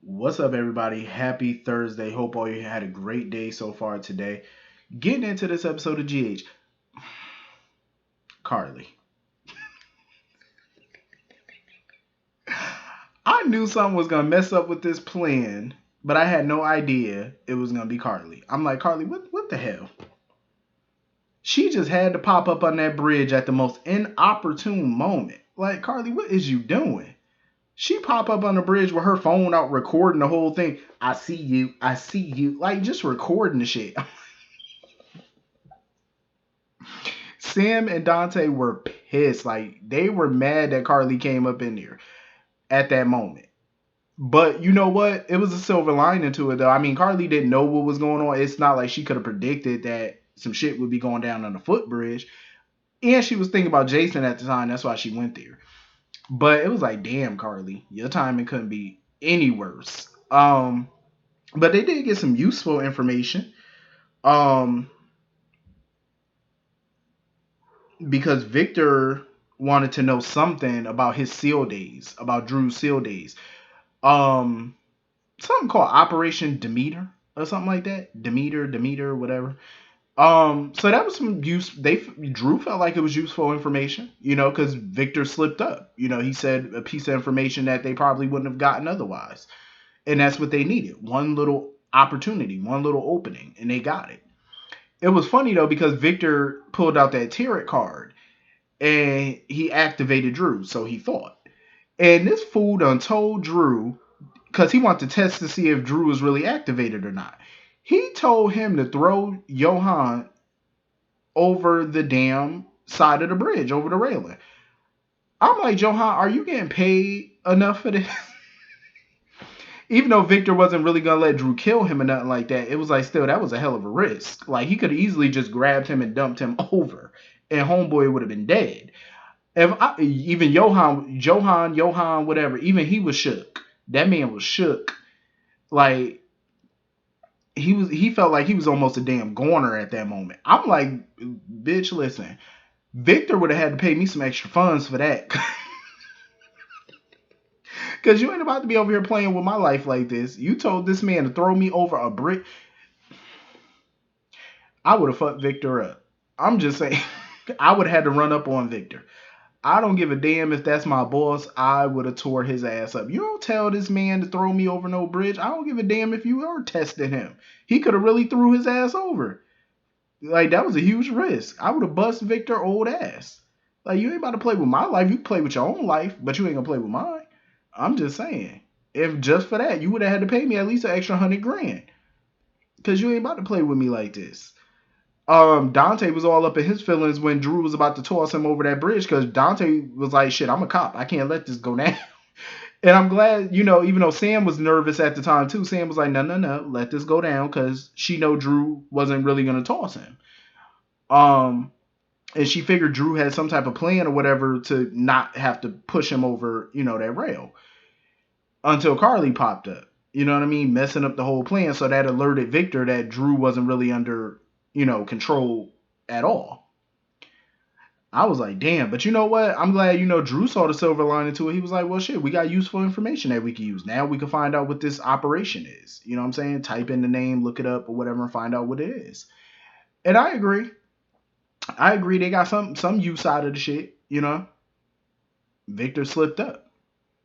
What's up, everybody? Happy Thursday. Hope all you had a great day so far today. Getting into this episode of GH, Carly. I knew something was gonna mess up with this plan, but I had no idea it was gonna be Carly. I'm like, Carly, what the hell? She just had to pop up on that bridge at the most inopportune moment. Like, Carly, what is you doing? She pop up on the bridge with her phone out recording the whole thing. I see you. I see you. Like, just recording the shit. Sam and Dante were pissed. Like, they were mad that Carly came up in there at that moment. But you know what? It was a silver lining to it, though. I mean, Carly didn't know what was going on. It's not like she could have predicted that some shit would be going down on the footbridge. And she was thinking about Jason at the time. That's why she went there. But it was like, damn, Carly, your timing couldn't be any worse. But they did get some useful information. Um, because Victor wanted to know something about his seal days, about Drew's seal days. Um, Something called Operation Demeter or something like that. Demeter, whatever. So that was some use. Drew felt like it was useful information, because Victor slipped up. He said a piece of information that they probably wouldn't have gotten otherwise, and that's what they needed. One little opportunity, one little opening, and they got it. It was funny though because Victor pulled out that tarot card and he activated Drew, so he thought. And this fool done told Drew, because he wanted to test to see if Drew was really activated or not. He told him to throw Johan over the damn side of the bridge, over the railing. I'm like, Johan, are you getting paid enough for this? Even though Victor wasn't really gonna let Drew kill him or nothing like that, it was like still that was a hell of a risk. Like he could have easily just grabbed him and dumped him over, and homeboy would have been dead. Even Johan, whatever, even he was shook. That man was shook. Like he felt like he was almost a damn goner at that moment. I'm like, bitch, listen, Victor would have had to pay me some extra funds for that. Cause you ain't about to be over here playing with my life like this. You told this man to throw me over a brick. I would have fucked Victor up. I'm just saying, I would have had to run up on Victor. I don't give a damn if that's my boss. I would have tore his ass up. You don't tell this man to throw me over no bridge. I don't give a damn if you are testing him. He could have really threw his ass over. Like that was a huge risk. I would have bust Victor old ass. Like you ain't about to play with my life. You can play with your own life, but you ain't gonna play with mine. I'm just saying. If just for that, you would have had to pay me at least an extra 100 grand. Cause you ain't about to play with me like this. Dante was all up in his feelings when Drew was about to toss him over that bridge because Dante was like, shit, I'm a cop. I can't let this go down. And I'm glad, even though Sam was nervous at the time too, Sam was like, no, no, no, let this go down because she know Drew wasn't really going to toss him. Um, and she figured Drew had some type of plan or whatever to not have to push him over, that rail until Carly popped up. You know what I mean? Messing up the whole plan. So that alerted Victor that Drew wasn't really under, control at all. I was like, damn, but you know what? I'm glad, Drew saw the silver lining to it. He was like, well, shit, we got useful information that we can use. Now we can find out what this operation is. You know what I'm saying? Type in the name, look it up or whatever, and find out what it is. And I agree. I agree. They got some use out of the shit. Victor slipped up.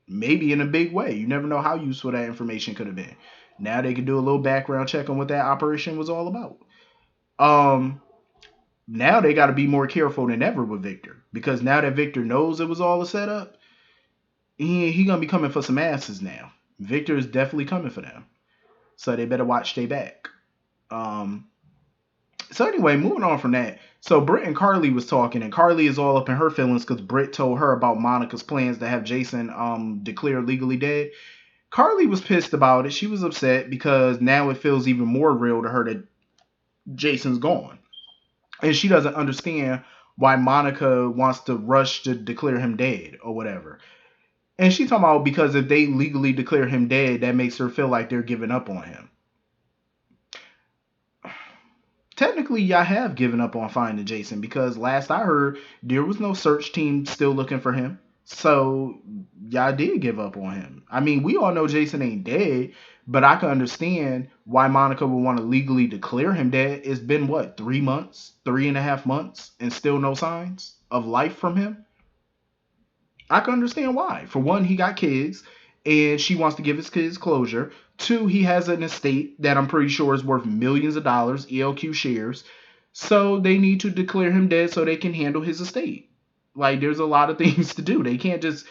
Maybe in a big way. You never know how useful that information could have been. Now they can do a little background check on what that operation was all about. Um, Now they got to be more careful than ever with Victor because now that Victor knows it was all a setup, he gonna be coming for some asses now. Victor is definitely coming for them, so they better watch their back. Um, so anyway, moving on from that. So Britt and Carly was talking, and Carly is all up in her feelings because Britt told her about Monica's plans to have Jason declared legally dead. Carly was pissed about it. She was upset because now it feels even more real to her that Jason's gone. And she doesn't understand why Monica wants to rush to declare him dead or whatever. And she talking about because if they legally declare him dead, that makes her feel like they're giving up on him. Technically, y'all have given up on finding Jason because last I heard, there was no search team still looking for him. So y'all did give up on him. I mean, we all know Jason ain't dead, but I can understand why Monica would want to legally declare him dead. It's been what, 3 months, 3.5 months, and still no signs of life from him. I can understand why. For one, he got kids, and she wants to give his kids closure. Two, he has an estate that I'm pretty sure is worth millions of dollars, ELQ shares. So they need to declare him dead so they can handle his estate. Like, there's a lot of things to do. They can't just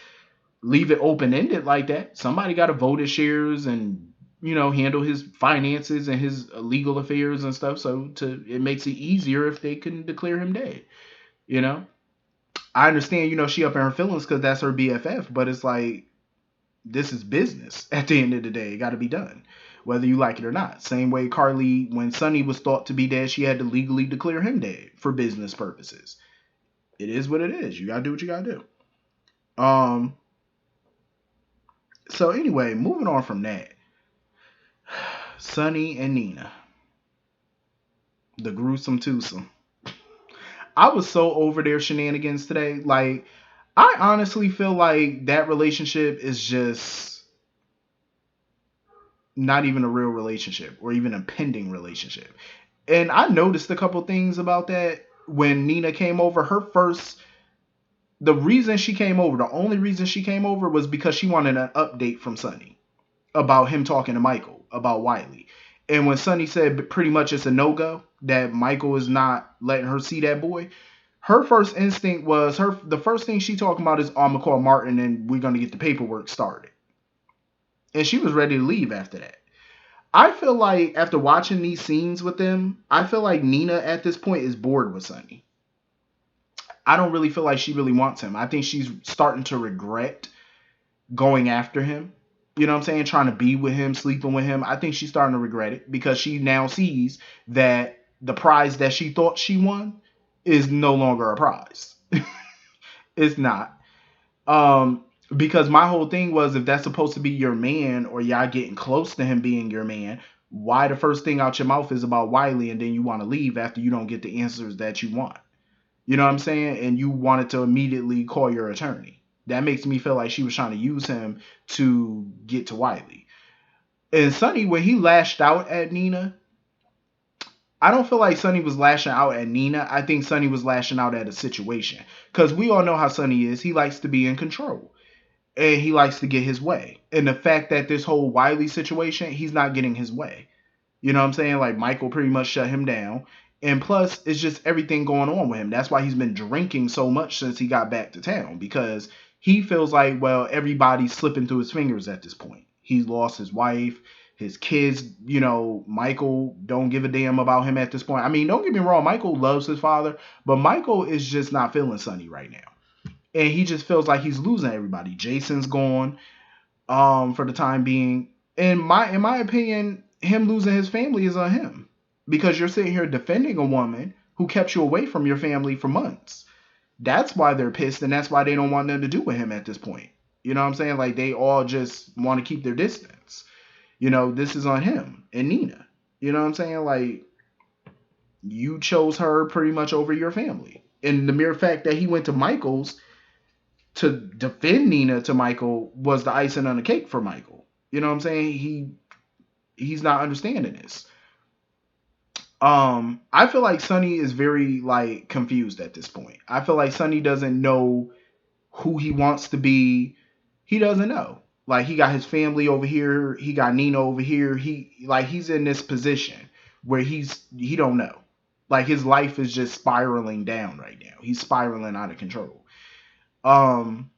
leave it open ended like that. Somebody got to vote his shares and handle his finances and his legal affairs and stuff. So it makes it easier if they can declare him dead. You know, I understand. She up in her feelings because that's her BFF, but it's like this is business. At the end of the day, it got to be done, whether you like it or not. Same way Carly, when Sonny was thought to be dead, she had to legally declare him dead for business purposes. It is what it is. You gotta do what you gotta do. So anyway, moving on from that, Sonny and Nina, the gruesome twosome. I was so over their shenanigans today. Like, I honestly feel like that relationship is just not even a real relationship or even a pending relationship. And I noticed a couple things about that when Nina came over. The reason she came over, the only reason she came over was because she wanted an update from Sonny about him talking to Michael about Wiley. And when Sonny said pretty much it's a no-go, that Michael is not letting her see that boy, her first instinct was the first thing she talking about is, oh, I'm gonna call Martin and we're gonna get the paperwork started. And she was ready to leave after that. I feel like after watching these scenes with them, I feel like Nina at this point is bored with Sonny. I don't really feel like she really wants him. I think she's starting to regret going after him. You know what I'm saying? Trying to be with him, sleeping with him. I think she's starting to regret it because she now sees that the prize that she thought she won is no longer a prize. It's not. Because my whole thing was, if that's supposed to be your man or y'all getting close to him being your man, why the first thing out your mouth is about Wiley and then you want to leave after you don't get the answers that you want? You know what I'm saying? And you wanted to immediately call your attorney. That makes me feel like she was trying to use him to get to Wiley. And Sonny, when he lashed out at Nina, I don't feel like Sonny was lashing out at Nina. I think Sonny was lashing out at a situation. Because we all know how Sonny is. He likes to be in control. And he likes to get his way. And the fact that this whole Wiley situation, he's not getting his way. You know what I'm saying? Like, Michael pretty much shut him down. And plus, it's just everything going on with him. That's why he's been drinking so much since he got back to town. Because he feels like, well, everybody's slipping through his fingers at this point. He's lost his wife, his kids. Michael don't give a damn about him at this point. I mean, don't get me wrong. Michael loves his father. But Michael is just not feeling Sonny right now. And he just feels like he's losing everybody. Jason's gone for the time being. In my opinion, him losing his family is on him. Because you're sitting here defending a woman who kept you away from your family for months. That's why they're pissed, and that's why they don't want nothing to do with him at this point. You know what I'm saying? Like, they all just want to keep their distance. This is on him and Nina. You know what I'm saying? Like, you chose her pretty much over your family. And the mere fact that he went to Michael's to defend Nina to Michael was the icing on the cake for Michael. You know what I'm saying? He's not understanding this. I feel like Sonny is very like confused at this point. I feel like Sonny doesn't know who he wants to be. He doesn't know. Like, he got his family over here, he got Nina over here. He's in this position where he don't know. Like, his life is just spiraling down right now. He's spiraling out of control. And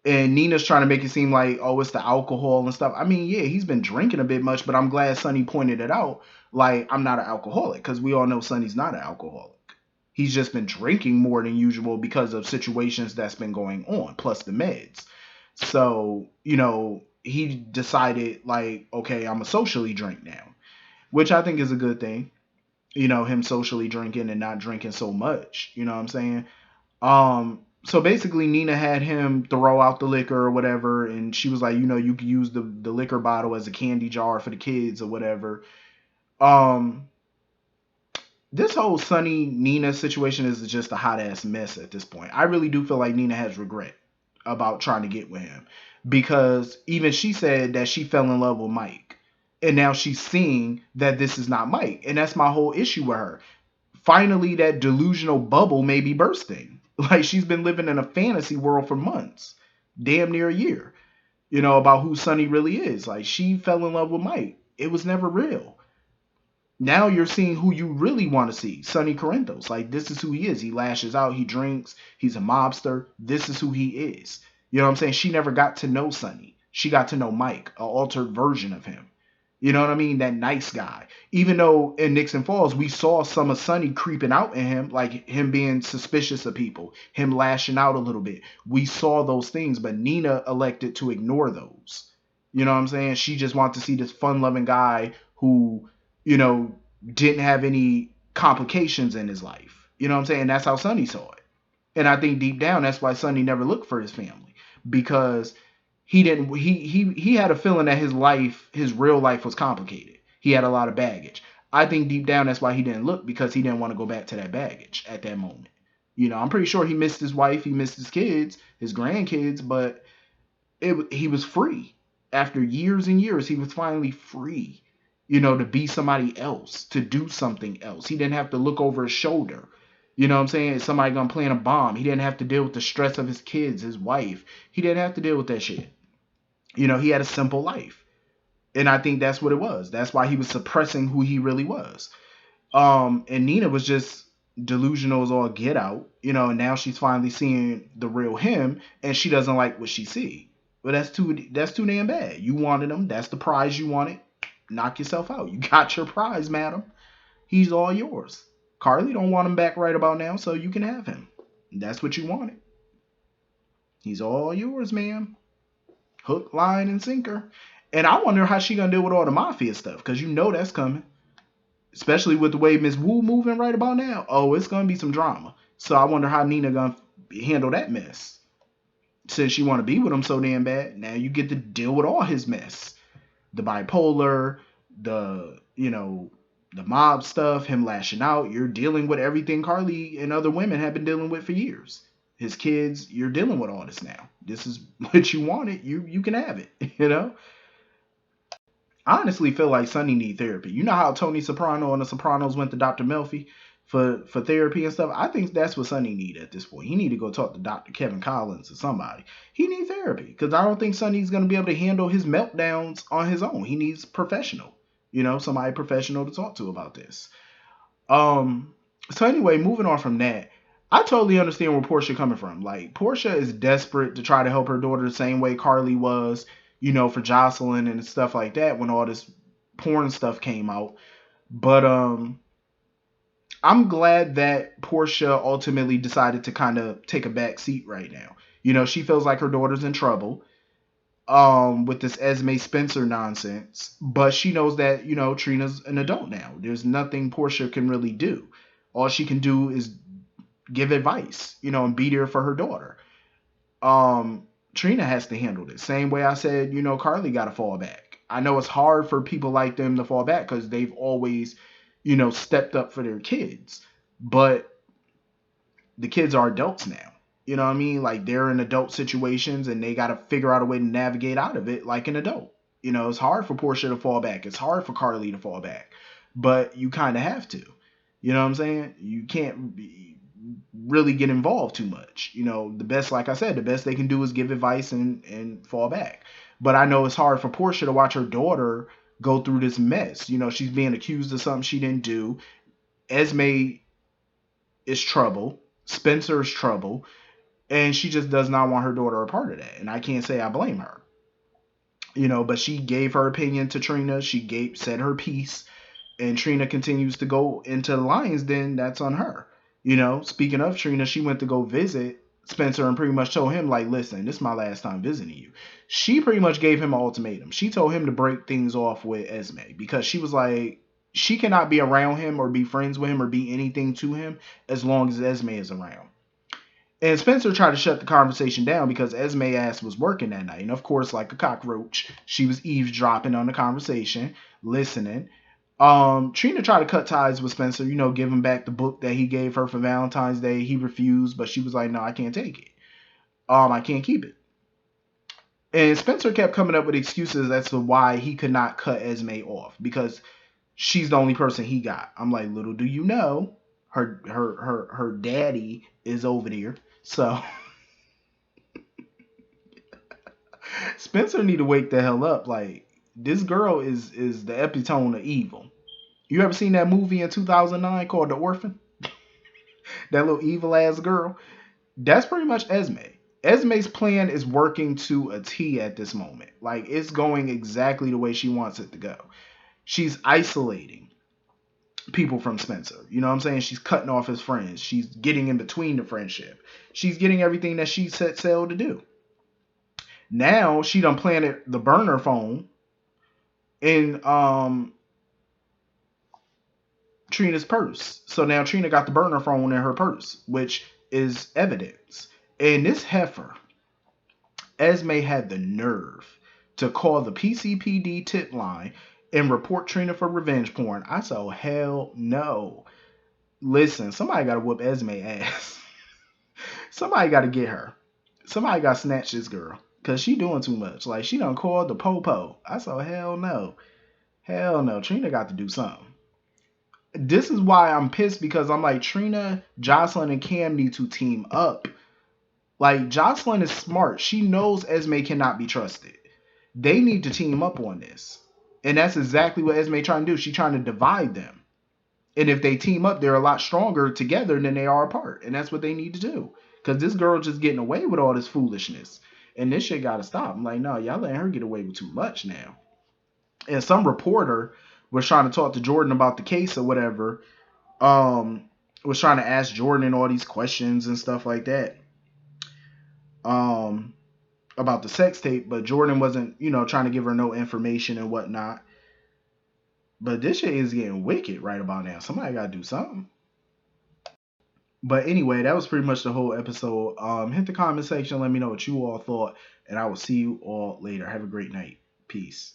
Nina's trying to make it seem like, oh, it's the alcohol and stuff. I mean, yeah, he's been drinking a bit much, but I'm glad Sonny pointed it out. Like, I'm not an alcoholic, because we all know Sonny's not an alcoholic. He's just been drinking more than usual because of situations that's been going on, plus the meds. So, he decided, like, okay, I'm a socially drink now, which I think is a good thing. Him socially drinking and not drinking so much. You know what I'm saying? So basically Nina had him throw out the liquor or whatever, and she was like, you could use the liquor bottle as a candy jar for the kids or whatever. Um this whole Sonny Nina situation is just a hot ass mess at this point. I really do feel like Nina has regret about trying to get with him, because even she said that she fell in love with Mike, and now she's seeing that this is not Mike, and that's my whole issue with her. Finally, that delusional bubble may be bursting. Like, she's been living in a fantasy world for months, damn near a year, about who Sonny really is. Like, she fell in love with Mike. It was never real. Now you're seeing who you really want to see, Sonny Corinthos. Like, this is who he is. He lashes out, he drinks, he's a mobster. This is who he is. You know what I'm saying? She never got to know Sonny. She got to know Mike, an altered version of him. You know what I mean? That nice guy. Even though in Nixon Falls, we saw some of Sonny creeping out in him, like him being suspicious of people, him lashing out a little bit. We saw those things, but Nina elected to ignore those. You know what I'm saying? She just wanted to see this fun loving guy who, you know, didn't have any complications in his life. You know what I'm saying? That's how Sonny saw it. And I think deep down, that's why Sonny never looked for his family, because he didn't he had a feeling that his real life was complicated. He had a lot of baggage. I think deep down that's why he didn't look, because he didn't want to go back to that baggage at that moment. I'm pretty sure he missed his wife, he missed his kids, his grandkids, but he was free. After years and years, he was finally free, to be somebody else, to do something else. He didn't have to look over his shoulder. You know what I'm saying? Is somebody gonna plant a bomb? He didn't have to deal with the stress of his kids, his wife. He didn't have to deal with that shit. He had a simple life. And I think that's what it was. That's why he was suppressing who he really was. And Nina was just delusional as all get out, and now she's finally seeing the real him, and she doesn't like what she see. But that's too damn bad. You wanted him. That's the prize you wanted. Knock yourself out. You got your prize, madam. He's all yours. Carly don't want him back right about now, so you can have him. That's what you wanted. He's all yours, ma'am. Hook, line, and sinker. And I wonder how she gonna deal with all the mafia stuff, because that's coming. Especially with the way Miss Wu moving right about now. Oh, it's gonna be some drama. So I wonder how Nina gonna handle that mess. Since you want to be with him so damn bad, now you get to deal with all his mess. The bipolar, the mob stuff, him lashing out. You're dealing with everything Carly and other women have been dealing with for years. His kids, you're dealing with all this now. This is what you wanted. You can have it, I honestly feel like Sonny need therapy. You know how Tony Soprano and the Sopranos went to Dr. Melfi for therapy and stuff? I think that's what Sonny need at this point. He need to go talk to Dr. Kevin Collins or somebody. He need therapy, because I don't think Sonny's going to be able to handle his meltdowns on his own. He needs professional, somebody professional to talk to about this. So anyway, moving on from that, I totally understand where Portia coming from. Like, Portia is desperate to try to help her daughter the same way Carly was, for Jocelyn and stuff like that when all this porn stuff came out. But I'm glad that Portia ultimately decided to kind of take a back seat right now. She feels like her daughter's in trouble with this Esme Spencer nonsense, but she knows that, Trina's an adult now. There's nothing Portia can really do. All she can do is give advice, and be there for her daughter. Trina has to handle this. Same way I said, Carly got to fall back. I know it's hard for people like them to fall back because they've always, stepped up for their kids. But the kids are adults now. You know what I mean? Like, they're in adult situations and they got to figure out a way to navigate out of it like an adult. It's hard for Portia to fall back. It's hard for Carly to fall back. But you kind of have to. You know what I'm saying? You can't really get involved too much. The best, like I said, the best they can do is give advice and fall back. But I know it's hard for Portia to watch her daughter go through this mess. She's being accused of something she didn't do. Esme is trouble. Spencer is trouble. And she just does not want her daughter a part of that. And I can't say I blame her. But she gave her opinion to Trina. She said her piece. And Trina continues to go into the lion's den. That's on her. Speaking of Trina, she went to go visit Spencer and pretty much told him, like, listen, this is my last time visiting you. She pretty much gave him an ultimatum. She told him to break things off with Esme because she was like, she cannot be around him or be friends with him or be anything to him as long as Esme is around. And Spencer tried to shut the conversation down because Esme ass was working that night. And of course, like a cockroach, she was eavesdropping on the conversation, listening. Trina tried to cut ties with Spencer, give him back the book that he gave her for Valentine's Day. He refused, but she was like, no, I can't take it. I can't keep it. And Spencer kept coming up with excuses as to why he could not cut Esme off because she's the only person he got. I'm like, little do you know, her daddy is over there. So Spencer need to wake the hell up. Like, this girl is the epitome of evil. You ever seen that movie in 2009 called The Orphan? That little evil ass girl. That's pretty much Esme. Esme's plan is working to a T at this moment. Like, it's going exactly the way she wants it to go. She's isolating people from Spencer. You know what I'm saying? She's cutting off his friends. She's getting in between the friendship. She's getting everything that she set sail to do. Now she done planted the burner phone in Trina's purse. So now Trina got the burner phone in her purse, which is evidence. And this heifer, Esme, had the nerve to call the PCPD tip line and report Trina for revenge porn. I said, oh, hell no. Listen, somebody got to whoop Esme ass. Somebody got to get her. Somebody got to snatch this girl. Because she doing too much. Like, she done called the po-po. I said, hell no. Hell no. Trina got to do something. This is why I'm pissed, because I'm like, Trina, Jocelyn, and Cam need to team up. Like, Jocelyn is smart. She knows Esme cannot be trusted. They need to team up on this. And that's exactly what Esme trying to do. She's trying to divide them. And if they team up, they're a lot stronger together than they are apart. And that's what they need to do. Because this girl just getting away with all this foolishness. And this shit got to stop. I'm like, no, y'all letting her get away with too much now. And some reporter was trying to talk to Jordan about the case or whatever. Was trying to ask Jordan all these questions and stuff like that. About the sex tape, but Jordan wasn't, trying to give her no information and whatnot. But this shit is getting wicked right about now. Somebody gotta do something. But anyway, that was pretty much the whole episode. Hit the comment section, let me know what you all thought, and I will see you all later. Have a great night. Peace.